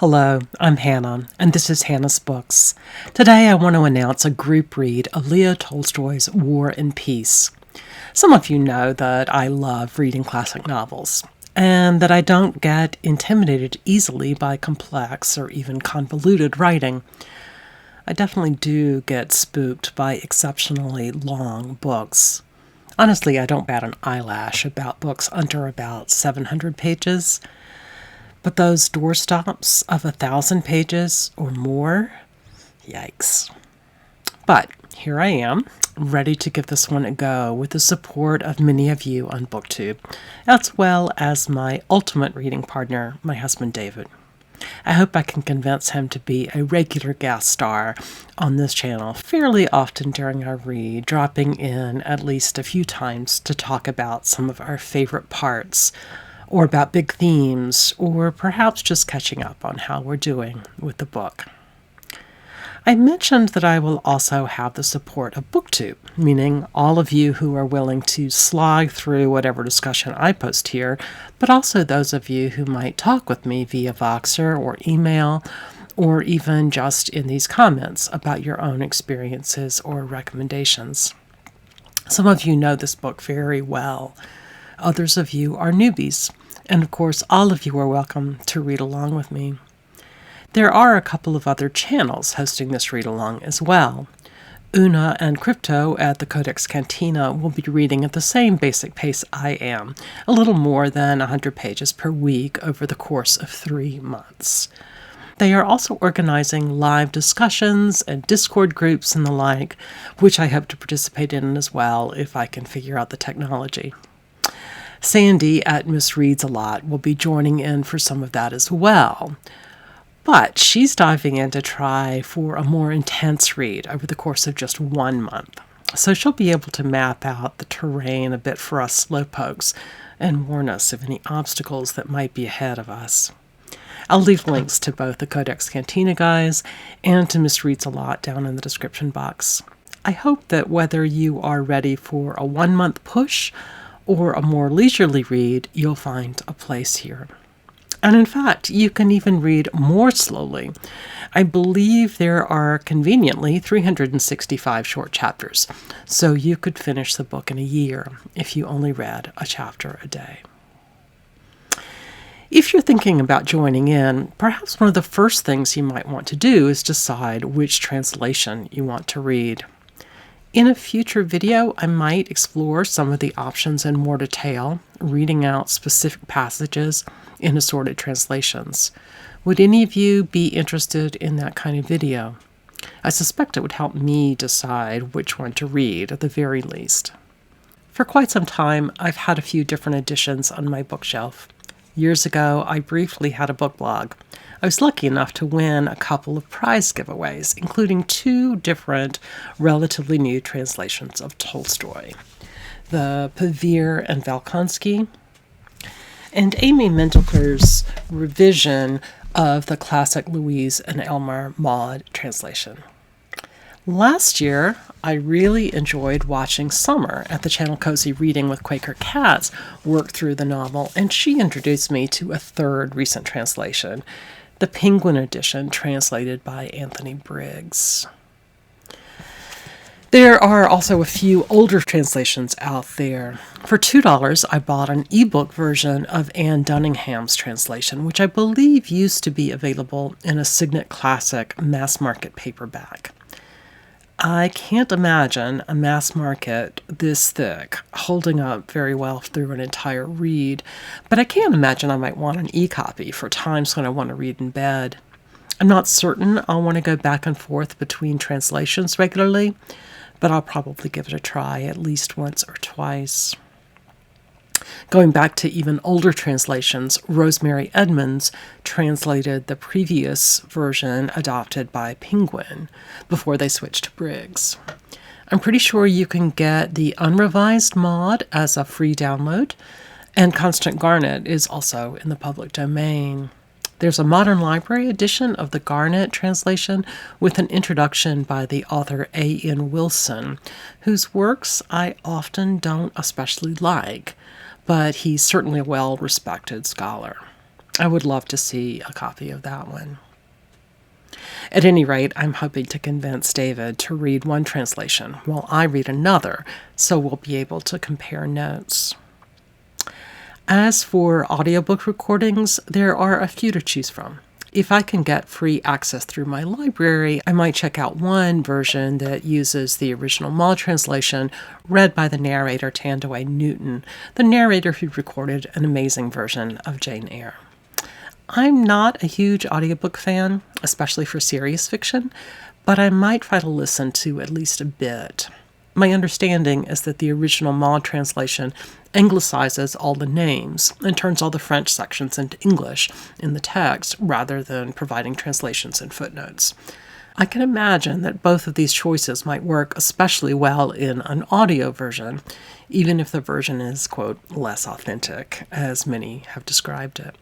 Hello, I'm Hannah, and this is Hannah's Books. Today I want to announce a group read of Leo Tolstoy's War and Peace. Some of you know that I love reading classic novels, and that I don't get intimidated easily by complex or even convoluted writing. I definitely do get spooked by exceptionally long books. Honestly, I don't bat an eyelash about books under about 700 pages. But those doorstops of 1,000 pages or more? Yikes. But here I am, ready to give this one a go with the support of many of you on BookTube, as well as my ultimate reading partner, my husband David. I hope I can convince him to be a regular guest star on this channel fairly often during our read, dropping in at least a few times to talk about some of our favorite parts, or about big themes, or perhaps just catching up on how we're doing with the book. I mentioned that I will also have the support of BookTube, meaning all of you who are willing to slog through whatever discussion I post here, but also those of you who might talk with me via Voxer or email, or even just in these comments about your own experiences or recommendations. Some of you know this book very well. Others of you are newbies, and of course all of you are welcome to read along with me. There are a couple of other channels hosting this read-along as well. Una and Crypto at the Codex Cantina will be reading at the same basic pace I am, a little more than 100 pages per week over the course of 3 months. They are also organizing live discussions and Discord groups and the like, which I hope to participate in as well if I can figure out the technology. Sandy at Miss Reads a Lot will be joining in for some of that as well. But she's diving in to try for a more intense read over the course of just 1 month. So she'll be able to map out the terrain a bit for us slowpokes and warn us of any obstacles that might be ahead of us. I'll leave links to both the Codex Cantina guys and to Miss Reads a Lot down in the description box. I hope that whether you are ready for a 1-month push or a more leisurely read, you'll find a place here. And in fact, you can even read more slowly. I believe there are conveniently 365 short chapters, so you could finish the book in a year if you only read a chapter a day. If you're thinking about joining in, perhaps one of the first things you might want to do is decide which translation you want to read. In a future video, I might explore some of the options in more detail, reading out specific passages in assorted translations. Would any of you be interested in that kind of video? I suspect it would help me decide which one to read at the very least. For quite some time, I've had a few different editions on my bookshelf. Years ago, I briefly had a book blog. I was lucky enough to win a couple of prize giveaways, including 2 different, relatively new translations of Tolstoy. The Pevere and Valkonsky, and Amy Mendelker's revision of the classic Louise and Elmar Maude translation. Last year, I really enjoyed watching Summer at the channel Cozy Reading with Quaker Cats work through the novel, and she introduced me to a third recent translation, the Penguin edition translated by Anthony Briggs. There are also a few older translations out there. For $2, I bought an ebook version of Anne Dunningham's translation, which I believe used to be available in a Signet Classic mass market paperback. I can't imagine a mass market this thick holding up very well through an entire read, but I can imagine I might want an e-copy for times when I want to read in bed. I'm not certain I'll want to go back and forth between translations regularly, but I'll probably give it a try at least once or twice. Going back to even older translations, Rosemary Edmonds translated the previous version adopted by Penguin before they switched to Briggs. I'm pretty sure you can get the unrevised mod as a free download, and Constant Garnet is also in the public domain. There's a Modern Library edition of the Garnet translation with an introduction by the author A.N. Wilson, whose works I often don't especially like, but he's certainly a well-respected scholar. I would love to see a copy of that one. At any rate, I'm hoping to convince David to read one translation while I read another, so we'll be able to compare notes. As for audiobook recordings, there are a few to choose from. If I can get free access through my library, I might check out one version that uses the original Mall translation read by the narrator Thandiwe Newton, the narrator who recorded an amazing version of Jane Eyre. I'm not a huge audiobook fan, especially for serious fiction, but I might try to listen to at least a bit. My understanding is that the original Mall translation anglicizes all the names and turns all the French sections into English in the text rather than providing translations and footnotes. I can imagine that both of these choices might work especially well in an audio version, even if the version is, quote, less authentic, as many have described it.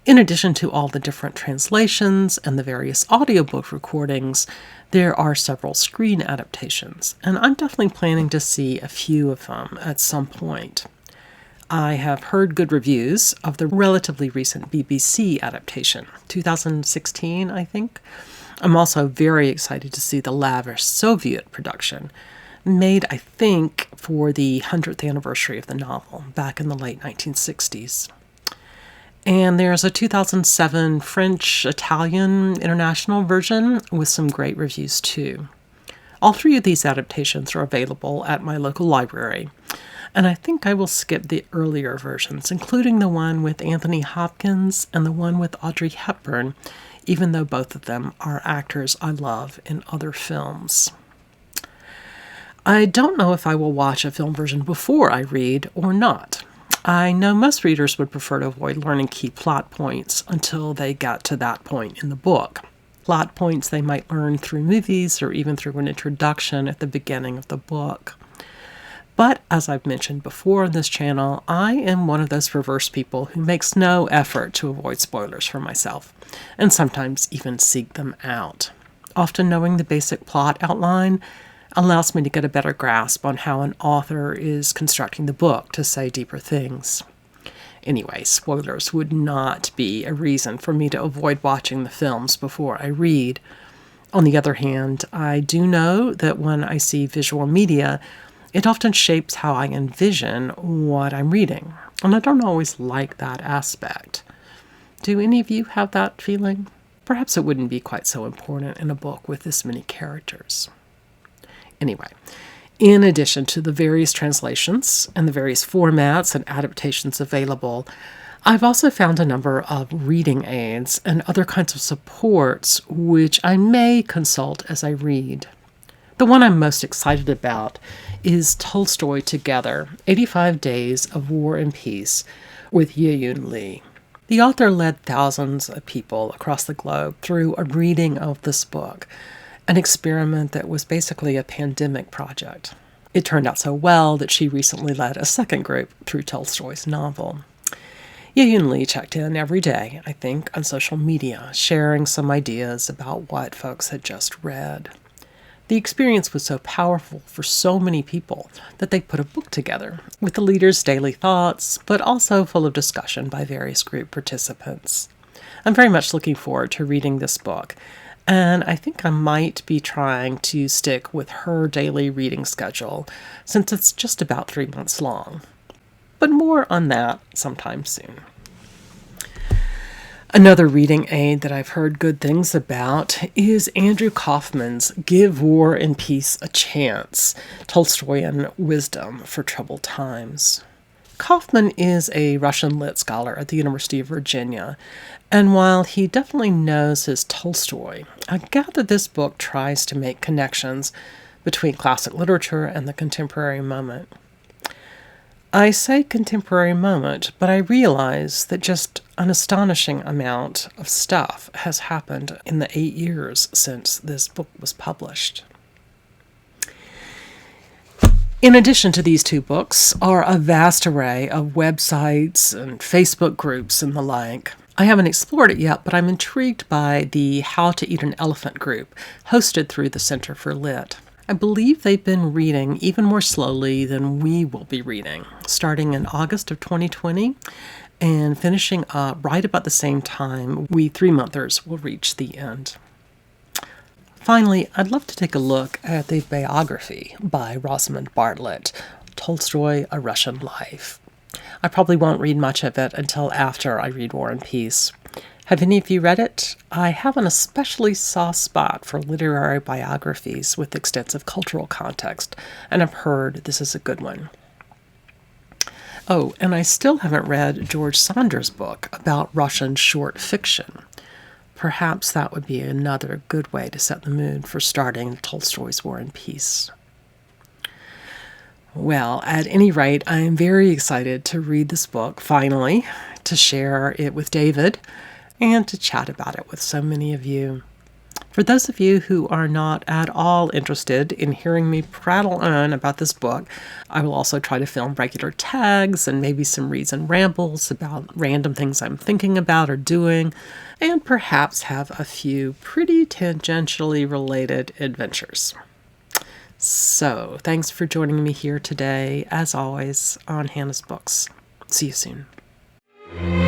In addition to all the different translations and the various audiobook recordings, there are several screen adaptations, and I'm definitely planning to see a few of them at some point. I have heard good reviews of the relatively recent BBC adaptation, 2016, I think. I'm also very excited to see the lavish Soviet production, made, I think, for the 100th anniversary of the novel, back in the late 1960s. And there's a 2007 French-Italian international version with some great reviews too. All three of these adaptations are available at my local library, and I think I will skip the earlier versions, including the one with Anthony Hopkins and the one with Audrey Hepburn, even though both of them are actors I love in other films. I don't know if I will watch a film version before I read or not. I know most readers would prefer to avoid learning key plot points until they got to that point in the book. Plot points they might learn through movies or even through an introduction at the beginning of the book. But as I've mentioned before on this channel, I am one of those perverse people who makes no effort to avoid spoilers for myself, and sometimes even seek them out. Often knowing the basic plot outline allows me to get a better grasp on how an author is constructing the book to say deeper things. Anyway, spoilers would not be a reason for me to avoid watching the films before I read. On the other hand, I do know that when I see visual media, it often shapes how I envision what I'm reading, and I don't always like that aspect. Do any of you have that feeling? Perhaps it wouldn't be quite so important in a book with this many characters. Anyway, in addition to the various translations and the various formats and adaptations available, I've also found a number of reading aids and other kinds of supports which I may consult as I read. The one I'm most excited about is Tolstoy Together, 85 Days of War and Peace, with Ye-Yun Lee. The author led thousands of people across the globe through a reading of this book, an experiment that was basically a pandemic project. It turned out so well that she recently led a second group through Tolstoy's novel. Ye-Yun Lee checked in every day, I think, on social media, sharing some ideas about what folks had just read. The experience was so powerful for so many people that they put a book together with the leaders' daily thoughts, but also full of discussion by various group participants. I'm very much looking forward to reading this book, and I think I might be trying to stick with her daily reading schedule, since it's just about 3 months long. But more on that sometime soon. Another reading aid that I've heard good things about is Andrew Kaufman's Give War and Peace a Chance, Tolstoyan Wisdom for Troubled Times. Kaufman is a Russian lit scholar at the University of Virginia, and while he definitely knows his Tolstoy, I gather this book tries to make connections between classic literature and the contemporary moment. I say contemporary moment, but I realize that just an astonishing amount of stuff has happened in the 8 years since this book was published. In addition to these two books are a vast array of websites and Facebook groups and the like. I haven't explored it yet, but I'm intrigued by the How to Eat an Elephant group hosted through the Center for Lit. I believe they've been reading even more slowly than we will be reading, starting in August of 2020, and finishing up right about the same time we three-monthers will reach the end. Finally, I'd love to take a look at the biography by Rosamund Bartlett, Tolstoy, A Russian Life. I probably won't read much of it until after I read War and Peace. Have any of you read it? I have an especially soft spot for literary biographies with extensive cultural context, and I've heard this is a good one. Oh, and I still haven't read George Saunders' book about Russian short fiction. Perhaps that would be another good way to set the mood for starting Tolstoy's War and Peace. Well, at any rate, I am very excited to read this book, finally, to share it with David, and to chat about it with so many of you. For those of you who are not at all interested in hearing me prattle on about this book, I will also try to film regular tags and maybe some reads and rambles about random things I'm thinking about or doing, and perhaps have a few pretty tangentially related adventures. So, thanks for joining me here today, as always, on Hannah's Books. See you soon.